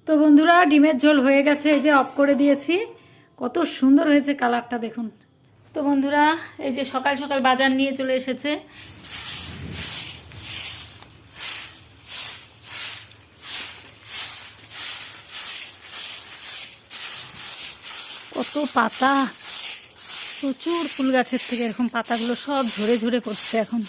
তো বন্ধুরা ডিমের ঝোল হয়ে গেছে, এই যে অফ করে দিয়েছি। কত সুন্দর হয়েছে কালারটা দেখুন। তো বন্ধুরা এই যে সকাল সকাল বাজার নিয়ে চলে এসেছে। কত পাতা, প্রচুর ফুল গাছের থেকে এরকম পাতাগুলো সব ঝরে ঝরে পড়ছে এখন।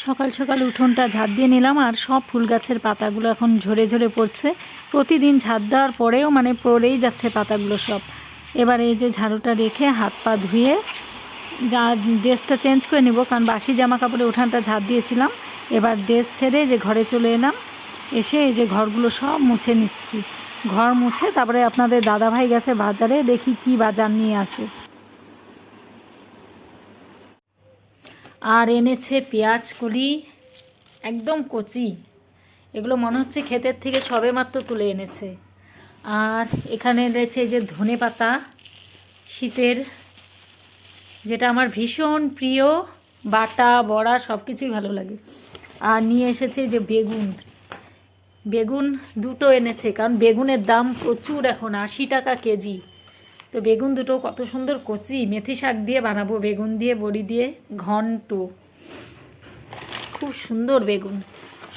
সকাল সকাল উঠোনটা ঝাড় দিয়ে নিলাম, আর সব ফুল গাছের পাতাগুলো এখন ঝরে ঝরে পড়ছে। প্রতিদিন ঝাড় দেওয়ার পরেও পড়েই যাচ্ছে পাতাগুলো সব। এবার এই যে ঝাড়ুটা রেখে হাত পা ধুয়ে যা ড্রেসটা চেঞ্জ করে নেব, কারণ বাসি জামা কাপড়ে উঠানটা ঝাড় দিয়েছিলাম। এবার ড্রেস ছেড়ে যে ঘরে চলে এলাম, এসে এই যে ঘরগুলো সব মুছে নিচ্ছি। ঘর মুছে তারপরে আপনাদের দাদাভাই গেছে বাজারে, দেখি কি বাজার নিয়ে আসে। আর এনেছে পেঁয়াজ কলি, একদম কচি। এগুলো মনে হচ্ছে ক্ষেতের থেকে সবেমাত্র তুলে এনেছে। আর এখানে এনেছে এই যে ধনে পাতা, শীতের, যেটা আমার ভীষণ প্রিয়। বাটা বড়া সব কিছুই ভালো লাগে। আর নিয়ে এসেছে যে বেগুন, বেগুন দুটো এনেছে, কারণ বেগুনের দাম প্রচুর এখন, 80 টাকা কেজি। তো বেগুন দুটো কত সুন্দর কচি, মেথি শাক দিয়ে বানাবো, বেগুন দিয়ে বড়ি দিয়ে ঘন্ট, খুব সুন্দর বেগুন।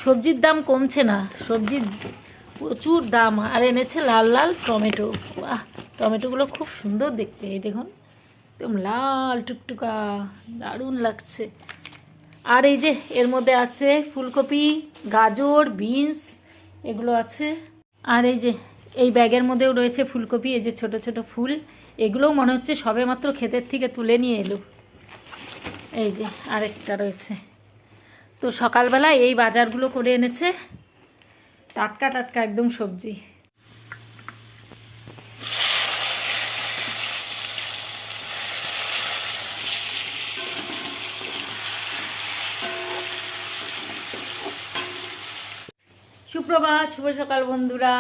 সবজির দাম কমছে না, সবজির প্রচুর দাম। আর এনেছে লাল লাল টমেটো, বাহ, টমেটোগুলো খুব সুন্দর দেখতে, এই দেখুন একদম লাল টুকটুকা, দারুণ লাগছে। আর এই যে এর মধ্যে আছে ফুলকপি, গাজর, বিনস, এগুলো আছে। আর এই যে এই ব্যাগের মধ্যেও রয়েছে ফুলকপি, এই যে ছোট ছোট ফুল, এগুলোও মনে হচ্ছে সবেমাত্র ক্ষেতের থেকে তুলে নিয়ে এলো। এই যে আরেকটা রয়েছে। তো সকালবেলা এই বাজারগুলো করে এনেছে, টাটকা টাটকা একদম সবজি। সুপ্রভাত, শুভ সকাল বন্ধুরা।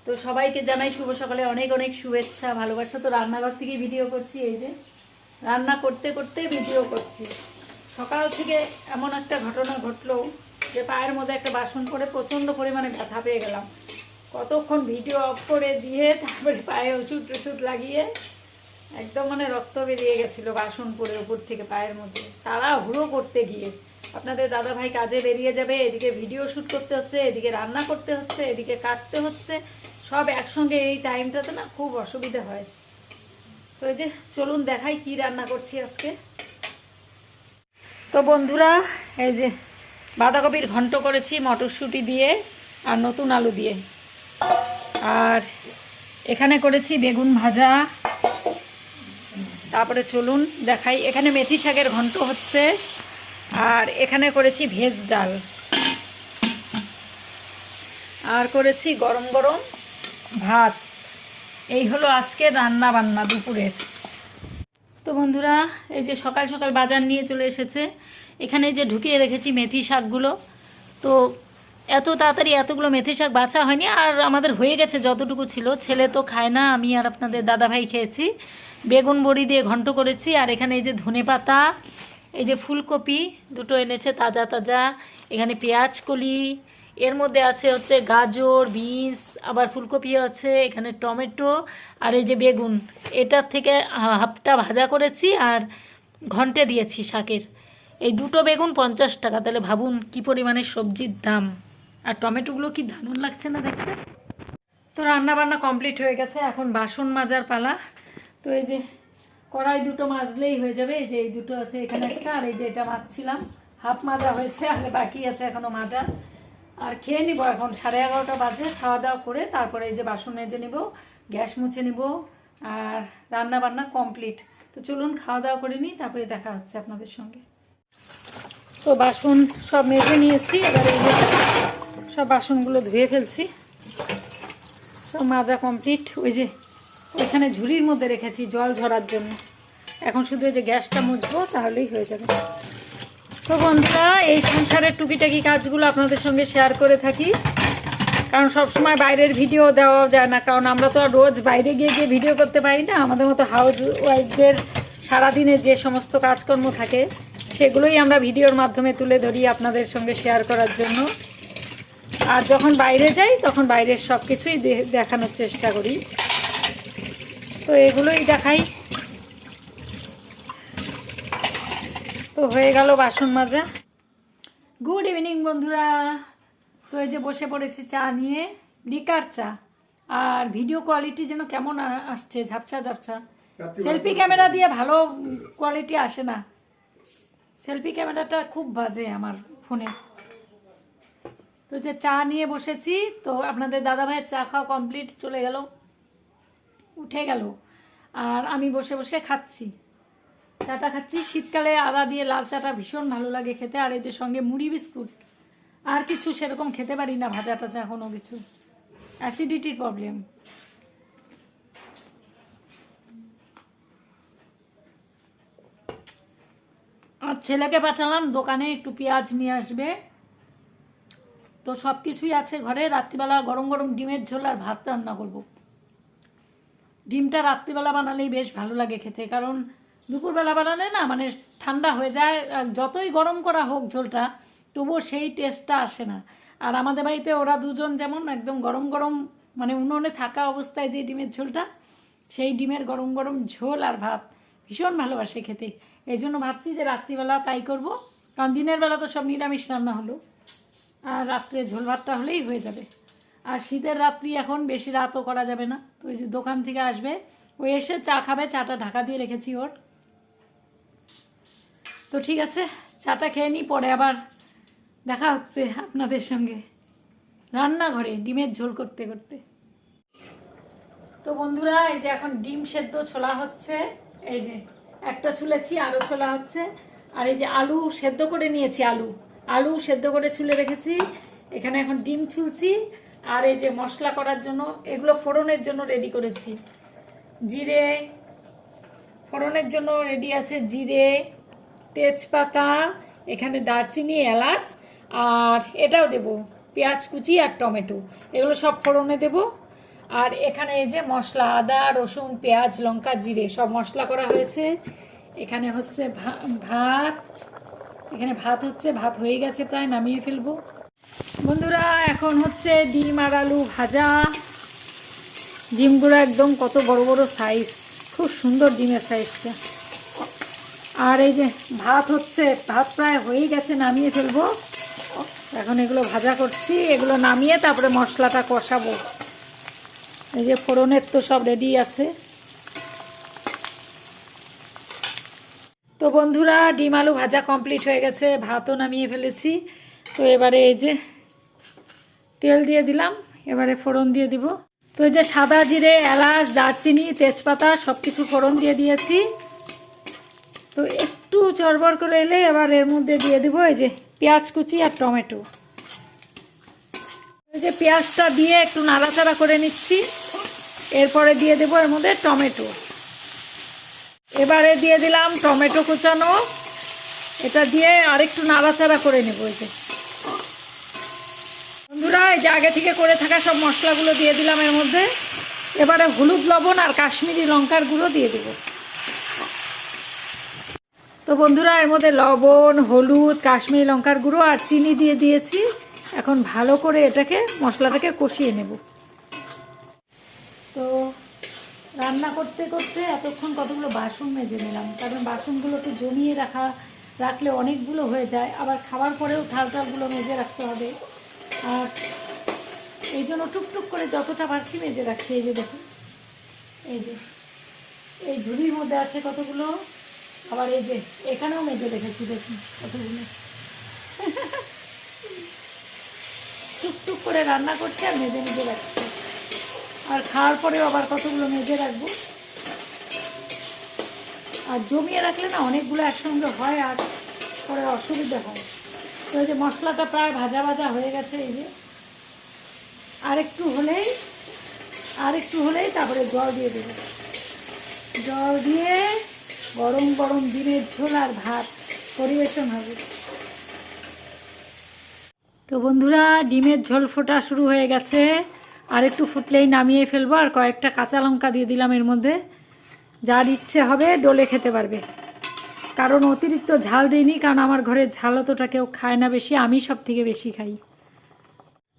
তো সবাইকে জানাই শুভ সকালে অনেক অনেক শুভেচ্ছা, ভালোবাসা। তো রান্নাঘর থেকে ভিডিও করছি, এই যে রান্না করতে করতে ভিডিও করছি। সকাল থেকে এমন একটা ঘটনা ঘটলো যে পায়ের মধ্যে একটা বাসন পড়ে প্রচণ্ড পরিমাণে ব্যথা পেয়ে গেলাম। কতক্ষণ ভিডিও অফ করে দিয়ে তারপরে পায়ে ওষুধ টষুধ লাগিয়ে একদম রক্ত বেরিয়ে গেছিলো বাসন পড়ে উপর থেকে পায়ের মধ্যে, তাড়াহুড়ো করতে গিয়ে। আপনাদের দাদাভাই কাজে বেরিয়ে যাবে, এদিকে ভিডিও শ্যুট করতে হচ্ছে, এদিকে রান্না করতে হচ্ছে, এদিকে কাটতে হচ্ছে, সব একসঙ্গে। এই টাইমটাতে না খুব অসুবিধা হয়। তো এই যে চলুন দেখাই কি রান্না করছি আজকে। তো বন্ধুরা এই যে বাঁধাকপির ঘন্ট করেছি মটরশুঁটি দিয়ে আর নতুন আলু দিয়ে। আর এখানে করেছি বেগুন ভাজা। তারপরে চলুন দেখাই, এখানে মেথি শাকের ঘন্ট হচ্ছে। আর এখানে করেছি ভেজ ডাল। আর করেছি গরম গরম ভাত। এই হলো আজকে রান্না বান্না দুপুরের। তো বন্ধুরা এই যে সকাল সকাল বাজার নিয়ে চলে এসেছে। এখানে যে ঢুকিয়ে রেখেছি মেথি শাকগুলো। তো এত তাড়াতাড়ি এতগুলো মেথি শাক বাছা হয়নি, আর আমাদের হয়ে গেছে যতটুকু ছিল। ছেলে তো খায় না, আমি আর আপনাদের দাদাভাই খেয়েছি। বেগুন বড়ি দিয়ে ঘন্ট করেছি। আর এখানে এই যে ধনে পাতা, এই যে ফুলকপি দুটো এনেছে তাজা তাজা, এখানে পেঁয়াজ কলি, এর মধ্যে আছে হচ্ছে গাজর, বিনস, আবার ফুলকপি আছে, এখানে টমেটো, আর এই যে বেগুন। এটার থেকে হাফটা ভাজা করেছি আর ঘন্টে দিয়েছি শাকের। এই দুটো বেগুন 50 টাকা, তাহলে ভাবুন কি পরিমাণে সবজির দাম। আর টমেটোগুলো কি দারুণ লাগছে না দেখতে। তো রান্না বান্না কমপ্লিট হয়ে গেছে, এখন বাসন মাজার পালা। তো এই যে কড়াই দুটো মাজলেই হয়ে যাবে। এই যে এই দুটো আছে, এখানে একটা, আর এই যে এটা মাজছিলাম, হাফ মাজা হয়েছে, আর বাকি আছে এখনও মাজা। আর খেয়ে নিব, এখন 11:30 বাজে। খাওয়া দাওয়া করে তারপরে এই যে বাসন মেজে নিব, গ্যাস মুছে নিব, আর রান্না বান্না কমপ্লিট। তো চলুন খাওয়া দাওয়া করে নিই, তারপরে দেখা হচ্ছে আপনাদের সঙ্গে। তো বাসন সব মেজে নিয়েছি, এবার এই যে সব বাসনগুলো ধুয়ে ফেলছি, সব মাজা কমপ্লিট। ওই যে ওইখানে ঝুড়ির মধ্যে রেখেছি জল ঝরার জন্য। এখন শুধু এই যে গ্যাসটা মুছবো, তাহলেই হয়ে যাবে। তো বন্ধুরা, এই সংসারের টুকিটাকি কাজগুলো আপনাদের সঙ্গে শেয়ার করে থাকি, কারণ সবসময় বাইরের ভিডিও দেওয়া যায় না, কারণ আমরা তো আর রোজ বাইরে গিয়ে গিয়ে ভিডিও করতে পারি না। আমাদের মতো হাউস ওয়াইফদের সারাদিনে যে সমস্ত কাজকর্ম থাকে সেগুলোই আমরা ভিডিওর মাধ্যমে তুলে ধরি আপনাদের সঙ্গে শেয়ার করার জন্য। আর যখন বাইরে যাই তখন বাইরের সব কিছুই দেখানোর চেষ্টা করি, তো এগুলোই দেখাই। তো হয়ে গেল বাসন মাজা। গুড ইভিনিং বন্ধুরা। তো এই যে বসে পড়েছি চা নিয়ে, লিকার চা। আর ভিডিও কোয়ালিটি যেন কেমন আসছে, ঝাপসা ঝাপসা। সেলফি ক্যামেরা দিয়ে ভালো কোয়ালিটি আসে না, সেলফি ক্যামেরাটা খুব বাজে আমার ফোনে। তো যে চা নিয়ে বসেছি, তো আপনাদের দাদাভাইয়ের চা খাওয়া কমপ্লিট, চলে গেল, উঠে গেল, আর আমি বসে বসে খাচ্ছি, চাটা খাচ্ছি। শীতকালে আদা দিয়ে লাল চাটা ভীষণ ভালো লাগে খেতে। আর এই যে সঙ্গে মুড়ি বিস্কুট, আর কিছু সেরকম খেতে পারি না, ভাজা টাজা কোনো কিছু, অ্যাসিডিটির প্রবলেম। আর ছেলেকে পাঠালাম দোকানে, একটু পেঁয়াজ নিয়ে আসবে। তো সব কিছুই আছে ঘরে। রাত্রিবেলা গরম গরম ডিমের ঝোল আর ভাত রান্না করব। ডিমটা রাত্রিবেলা বানালেই বেশ ভালো লাগে খেতে, কারণ দুপুরবেলা বানালে না মানে ঠান্ডা হয়ে যায়, যতই গরম করা হোক ঝোলটা তবুও সেই টেস্টটা আসে না। আর আমাদের বাড়িতে ওরা দুজন যেমন একদম গরম গরম মানে উনুনে থাকা অবস্থায় যে ডিমের ঝোলটা, সেই ডিমের গরম গরম ঝোল আর ভাত ভীষণ ভালোবাসে খেতে। এই জন্য ভাবছি যে রাত্রিবেলা তাই করব, কারণ দিনের বেলা তো সব নিরামিষ রান্না হলো, আর রাত্রে ঝোল ভাতটা হলেই হয়ে যাবে। আর শীতের রাত্রি এখন বেশি রাতও করা যাবে না। তো ওই যে দোকান থেকে আসবে, ও এসে চা খাবে, চাটা ঢাকা দিয়ে রেখেছি ওর। তো ঠিক আছে, চাটা খেয়ে নিই, পরে আবার দেখা হচ্ছে আপনাদের সঙ্গে রান্নাঘরে ডিমের ঝোল করতে করতে। তো বন্ধুরা, এই যে এখন ডিম সেদ্ধ ছোলা হচ্ছে, এই যে একটা ছুলেছি, আরও ছোলা হচ্ছে। আর এই যে আলু সেদ্ধ করে নিয়েছি, আলু সেদ্ধ করে ছুলে রেখেছি, এখানে এখন ডিম ছুলছি। আর এই যে মশলা করার জন্য এগুলো ফোড়নের জন্য রেডি করেছি। জিরে ফোড়নের জন্য রেডি আছে, জিরে, তেজপাতা, এখানে দারচিনি, এলাচ, আর এটাও দেব পেঁয়াজ কুচি আর টমেটো, এগুলো সব ফোড়নে দেব। আর এখানে এই যে মশলা, আদা, রসুন, পেঁয়াজ, লঙ্কা, জিরে সব মশলা করা হয়েছে। এখানে হচ্ছে ভাত, এখানে ভাত হচ্ছে, ভাত হয়ে গেছে প্রায়, নামিয়ে ফেলবো। বন্ধুরা, এখন হচ্ছে ডিম আর আলু ভাজা। ডিমগুলো একদম কত বড় বড় সাইজ, খুব সুন্দর ডিমের সাইজটা। আর এই যে ভাত হচ্ছে, ভাত প্রায় হয়েই গেছে, নামিয়ে ফেলবো। এখন এগুলো ভাজা করছি, এগুলো নামিয়ে তারপরে মশলাটা কষাবো। এই যে ফোড়নের তো সব রেডি আছে। তো বন্ধুরা, ডিম আলু ভাজা কমপ্লিট হয়ে গেছে, ভাতও নামিয়ে ফেলেছি। তো এবারে এই যে তেল দিয়ে দিলাম, এবারে ফোড়ন দিয়ে দিব। তো এই যে সাদা জিরে, এলাচ, দারচিনি, তেজপাতা সব কিছু ফোড়ন দিয়ে দিয়েছি। তো একটু চড়বড় করে এলে এবার এর মধ্যে দিয়ে দিব এই যে পেঁয়াজ কুচি আর টমেটো। এই যে পেঁয়াজটা দিয়ে একটু নাড়াচাড়া করে নিচ্ছি, এরপরে দিয়ে দেবো এর মধ্যে টমেটো। এবারে দিয়ে দিলাম টমেটো কুচানো, এটা দিয়ে আরেকটু নাড়াচাড়া করে নেব। এই যে বন্ধুরা, এই যে আগে থেকে করে থাকা সব মশলাগুলো দিয়ে দিলাম এর মধ্যে। এবারে হলুদ, লবণ আর কাশ্মীরি লঙ্কার গুঁড়ো দিয়ে দেব। তো বন্ধুরা, এর মধ্যে লবণ, হলুদ, কাশ্মীরি লঙ্কার গুঁড়ো আর চিনি দিয়ে দিয়েছি। এখন ভালো করে এটাকে মশলাটাকে কষিয়ে নেব। তো রান্না করতে করতে এতক্ষণ কতগুলো বাসন মেজে নিলাম, কারণ বাসনগুলোকে জমিয়ে রাখলে অনেকগুলো হয়ে যায়, আবার খাবার পরেও থালগুলো মেজে রাখতে হবে। আর এই জন্য টুকটুক করে যতটা পারছি মেজে রাখছি। এই যে দেখুন, এই যে এই ঝুড়ির মধ্যে আছে কতগুলো, আবার এই যে এখানেও মেজে রেখেছি, দেখুন কতগুলো। টুকটুক করে রান্না করছি আর মেজে মেজে রাখছি, আর খাওয়ার পরেও আবার কতগুলো মেজে রাখবো। আর জমিয়ে রাখলে না অনেকগুলো একসঙ্গে হয়, আর পরে অসুবিধা হয়। তো এই যে মশলাটা প্রায় ভাজা ভাজা হয়ে গেছে, এই যে আর একটু হলেই আর একটু হলেই তারপরে জল দিয়ে দেবো। জল দিয়ে গরম গরম ডিমের ঝোল আর ভাত পরিবেশন হবে। তো বন্ধুরা, ডিমের ঝোল ফোটা শুরু হয়ে গেছে। আর একটু ফুটলেই নামিয়ে ফেলবো। আর কয়েকটা কাঁচা লঙ্কা দিয়ে দিলাম এর মধ্যে। যার ইচ্ছে হবে ডলে খেতে পারবে, কারণ অতিরিক্ত ঝাল দিইনি, কারণ আমার ঘরে ঝাল অতটা কেউ খায় না বেশি, আমি সব থেকে বেশি খাই।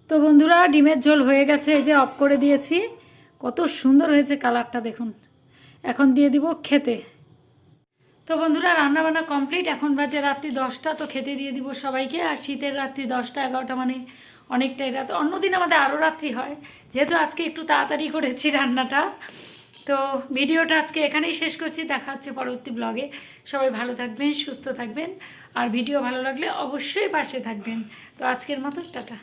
তো বন্ধুরা, ডিমের ঝোল হয়ে গেছে, এই যে অফ করে দিয়েছি। কত সুন্দর হয়েছে কালারটা দেখুন। এখন দিয়ে দিব খেতে। তো বন্ধুরা, রান্নাবান্না কমপ্লিট। এখন বাজে রাত্রি 10টা। তো খেতে দিয়ে দিব সবাইকে। আর শীতের রাত্রি 10টা 11টা মানে অনেকটাই রাত। অন্যদিন আমাদের আরও রাত্রি হয়, যেহেতু আজকে একটু তাড়াতাড়ি করেছি রান্নাটা। তো ভিডিওটা আজকে এখানেই শেষ করছি। দেখা হচ্ছে পরবর্তী ব্লগে। সবাই ভালো থাকবেন, সুস্থ থাকবেন। আর ভিডিও ভালো লাগলে অবশ্যই পাশে থাকবেন। তো আজকের মতো টাটা।